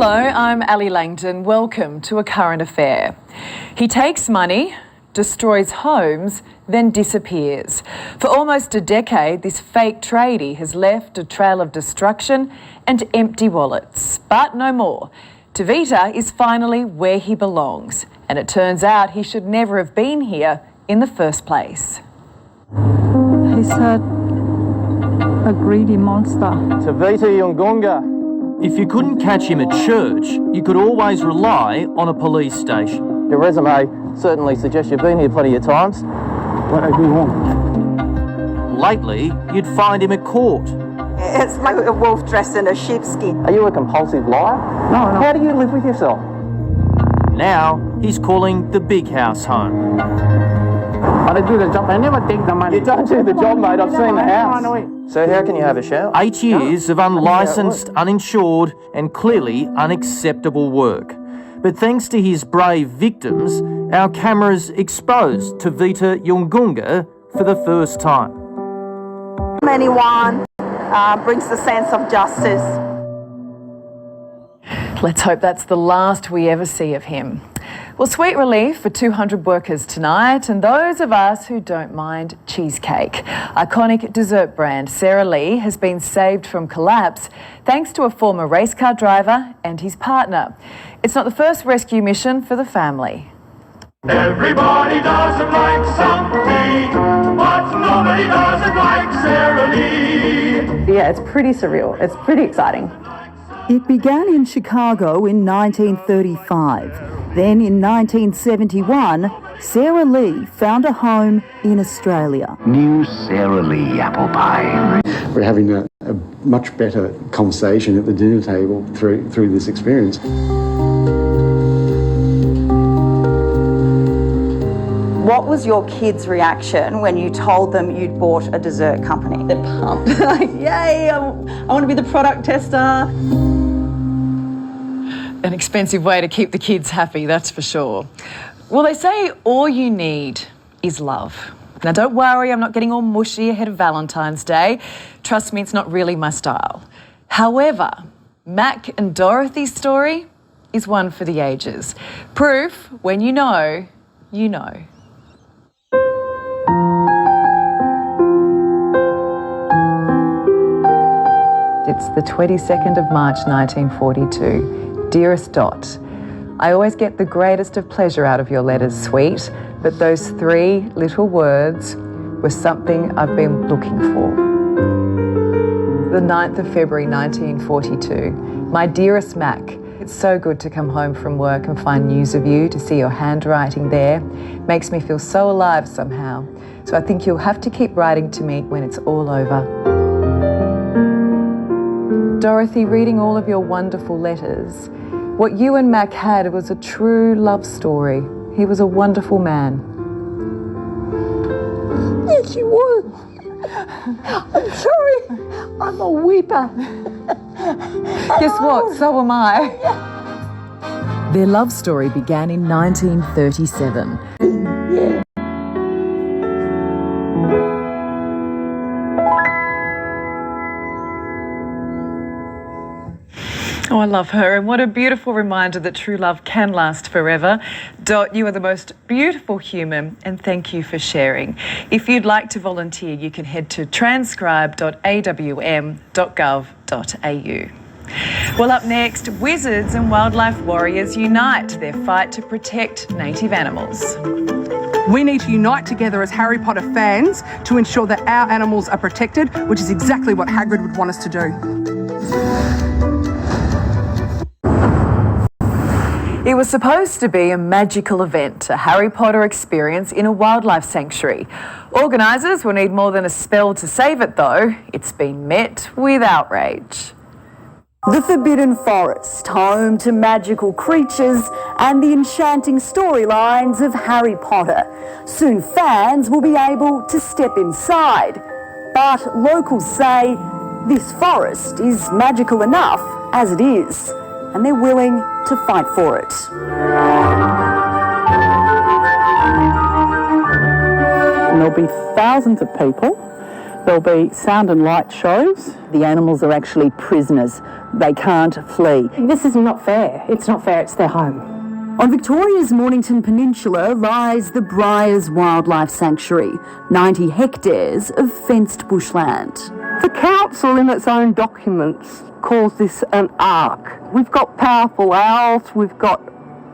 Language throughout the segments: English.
Hello, I'm Langdon. Welcome to A Current Affair. He takes money, destroys homes, then disappears. For almost a decade, this fake tradie has left a trail of destruction and empty wallets. But no more. Tavita is finally where he belongs, and it turns out he should never have been here in the first place. He's a greedy monster. Tavita Yungunga. If you couldn't catch him at church, you could always rely on a police station. Your resume certainly suggests you've been here plenty of times. What do you want? Lately, you'd find him at court. It's like a wolf dressed in a sheepskin. Are you a compulsive liar? No. How do you live with yourself? Now, he's calling the big house home. I do the job. I never take the money. You don't do the job, mate. I've seen the house. So how can you have a shower? 8 years of unlicensed, uninsured and clearly unacceptable work. But thanks to his brave victims, our cameras exposed Tavita Yungunga for the first time. Anyone brings the sense of justice. Let's hope that's the last we ever see of him. Well, sweet relief for 200 workers tonight and those of us who don't mind cheesecake. Iconic dessert brand Sara Lee has been saved from collapse thanks to a former race car driver and his partner. It's not the first rescue mission for the family. Everybody doesn't like something, but nobody doesn't like Sara Lee. Yeah, it's pretty surreal. It's pretty exciting. It began in Chicago in 1935. Then in 1971, Sara Lee found a home in Australia. New Sara Lee apple pie. We're having a much better conversation at the dinner table through this experience. What was your kids' reaction when you told them you'd bought a dessert company? They're pumped. Like, yay, I want to be the product tester. An expensive way to keep the kids happy, that's for sure. Well, they say all you need is love. Now, don't worry, I'm not getting all mushy ahead of Valentine's Day. Trust me, it's not really my style. However, Mac and Dorothy's story is one for the ages. Proof, when you know, you know. It's the 22nd of March, 1942. Dearest Dot, I always get the greatest of pleasure out of your letters, sweet, but those 3 little words were something I've been looking for. The 9th of February, 1942. My dearest Mac, it's so good to come home from work and find news of you, to see your handwriting there. Makes me feel so alive somehow. So I think you'll have to keep writing to me when it's all over. Dorothy, reading all of your wonderful letters, what you and Mac had was a true love story. He was a wonderful man. Yes, you were. I'm sorry. I'm a weeper. Guess what? So am I. Their love story began in 1937. Yeah. Oh, I love her, and what a beautiful reminder that true love can last forever. Dot, you are the most beautiful human, and thank you for sharing. If you'd like to volunteer, you can head to transcribe.awm.gov.au. Well, up next, wizards and wildlife warriors unite their fight to protect native animals. We need to unite together as Harry Potter fans to ensure that our animals are protected, which is exactly what Hagrid would want us to do. It was supposed to be a magical event, a Harry Potter experience in a wildlife sanctuary. Organisers will need more than a spell to save it, though. It's been met with outrage. The Forbidden Forest, home to magical creatures and the enchanting storylines of Harry Potter. Soon fans will be able to step inside. But locals say this forest is magical enough as it is, and they're willing to fight for it. And there'll be thousands of people There'll be sound and light shows. The animals are actually prisoners. They can't flee. This is not fair. It's not fair. It's their home. On Victoria's Mornington Peninsula lies the Briars Wildlife Sanctuary, 90 hectares of fenced bushland. The council, in its own documents, calls this an ark. We've got powerful owls. We've got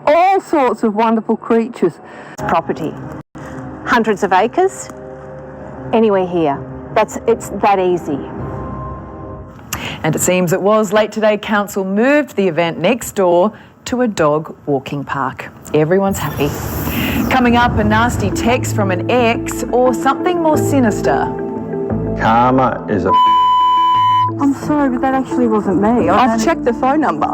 all sorts of wonderful creatures. Property. Hundreds of acres. Anywhere here. It's that easy. And it seems it was late today. Council moved the event next door to a dog walking park. Everyone's happy. Coming up, a nasty text from an ex or something more sinister. Karma is a... I'm sorry, but that actually wasn't me. I've checked the phone number.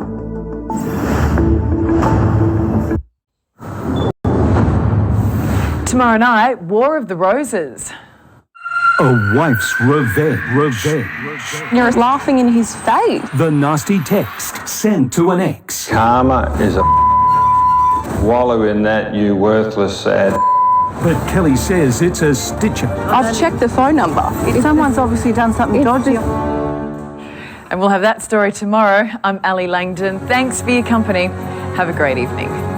Tomorrow night, War of the Roses. A wife's revenge. You're laughing in his face. The nasty text sent to an ex. Karma is a... Wallow in that, you worthless sad... But Kelly says it's a stitcher. I've checked the phone number. Someone's obviously done something dodgy. And we'll have that story tomorrow. I'm Ali Langdon. Thanks for your company. Have a great evening.